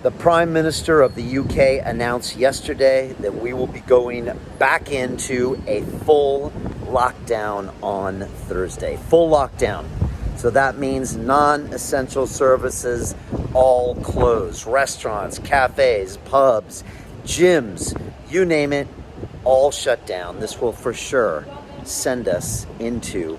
The Prime Minister of the UK announced yesterday that we will be going back into a full lockdown on Thursday. Full lockdown. So that means non-essential services all closed. Restaurants, cafes, pubs, gyms, you name it, all shut down. This will for sure send us into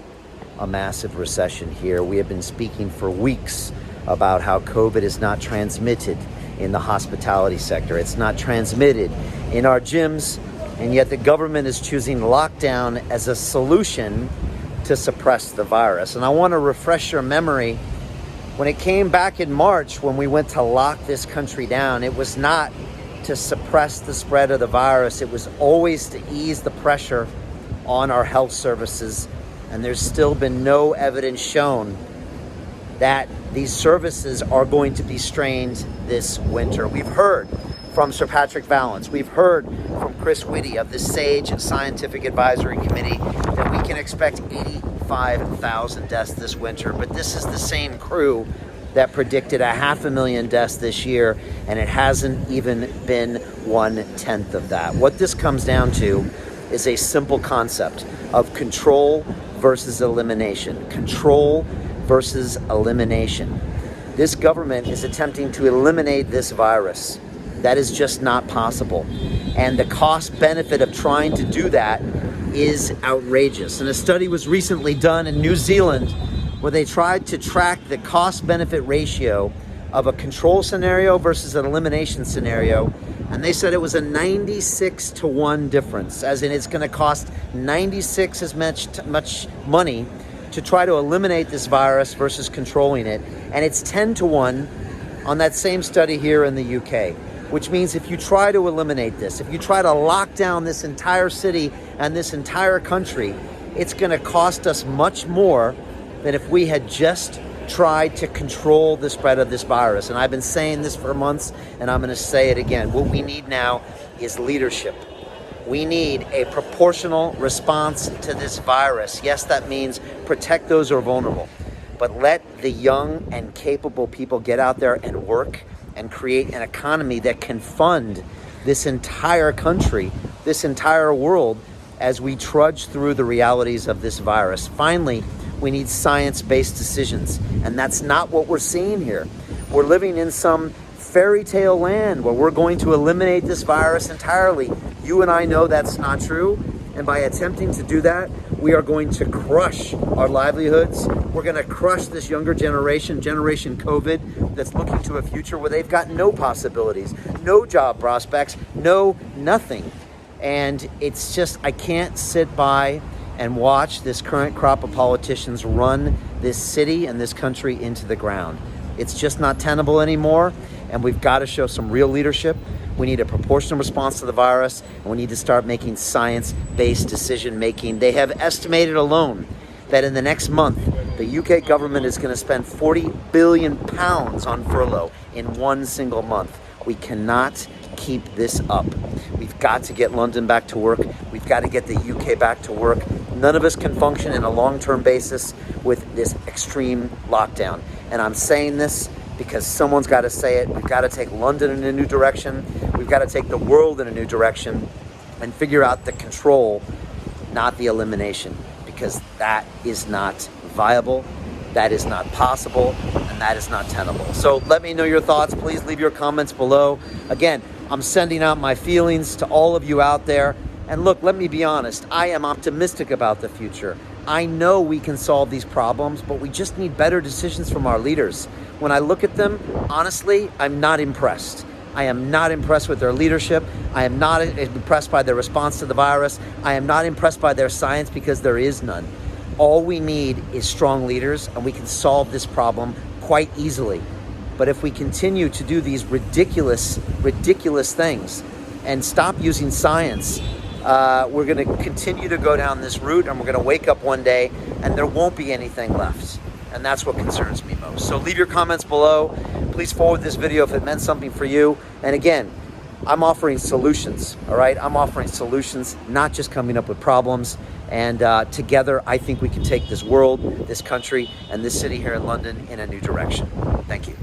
a massive recession here. We have been speaking for weeks about how COVID is not transmitted in the hospitality sector. It's not transmitted in our gyms, and yet the government is choosing lockdown as a solution to suppress the virus. And I want to refresh your memory. When it came back in March, when we went to lock this country down, it was not to suppress the spread of the virus. It was always to ease the pressure on our health services. And there's still been no evidence shown that these services are going to be strained this winter. We've heard from Sir Patrick Vallance, we've heard from Chris Whitty of the SAGE Scientific Advisory Committee that we can expect 85,000 deaths this winter, but this is the same crew that predicted 500,000 deaths this year, and it hasn't even been 1/10 of that. What this comes down to is a simple concept of control versus elimination. Control versus elimination. This government is attempting to eliminate this virus. That is just not possible. And the cost benefit of trying to do that is outrageous. And a study was recently done in New Zealand where they tried to track the cost benefit ratio of a control scenario versus an elimination scenario. And they said it was a 96-to-1 difference, as in it's going to cost 96 as much money to try to eliminate this virus versus controlling it. And it's 10-to-1 on that same study here in the UK, which means if you try to eliminate this, if you try to lock down this entire city and this entire country, it's going to cost us much more than if we had just tried to control the spread of this virus. And I've been saying this for months, and I'm going to say it again. What we need now is leadership. We need a proportional response to this virus. Yes, that means protect those who are vulnerable, but let the young and capable people get out there and work and create an economy that can fund this entire country, this entire world, as we trudge through the realities of this virus. Finally, we need science-based decisions, and that's not what we're seeing here. We're living in some fairy tale land where we're going to eliminate this virus entirely. You and I know that's not true, and by attempting to do that, we are going to crush our livelihoods. We're going to crush this younger generation, Generation COVID, that's looking to a future where they've got no possibilities, no job prospects, no nothing. And it's just, I can't sit by and watch this current crop of politicians run this city and this country into the ground. It's just not tenable anymore, and we've got to show some real leadership. We need a proportional response to the virus, and we need to start making science-based decision-making. They have estimated alone that in the next month, the UK government is going to spend £40 billion on furlough in one single month. We cannot keep this up. We've got to get London back to work. We've got to get the UK back to work. None of us can function in a long-term basis with this extreme lockdown. And I'm saying this because someone's got to say it. We've got to take London in a new direction. We've got to take the world in a new direction and figure out the control, not the elimination, because that is not viable, that is not possible, and that is not tenable. So let me know your thoughts. Please leave your comments below. Again, I'm sending out my feelings to all of you out there. And look, let me be honest, I am optimistic about the future. I know we can solve these problems, but we just need better decisions from our leaders. When I look at them, honestly, I'm not impressed. I am not impressed with their leadership. I am not impressed by their response to the virus. I am not impressed by their science, because there is none. All we need is strong leaders, and we can solve this problem quite easily. But if we continue to do these ridiculous things and stop using science, we're going to continue to go down this route, and we're going to wake up one day and there won't be anything left. And that's what concerns me most. So leave your comments below. Please forward this video if it meant something for you. And again, I'm offering solutions, all right? I'm offering solutions, not just coming up with problems. And together, I think we can take this world, this country, and this city here in London in a new direction. Thank you.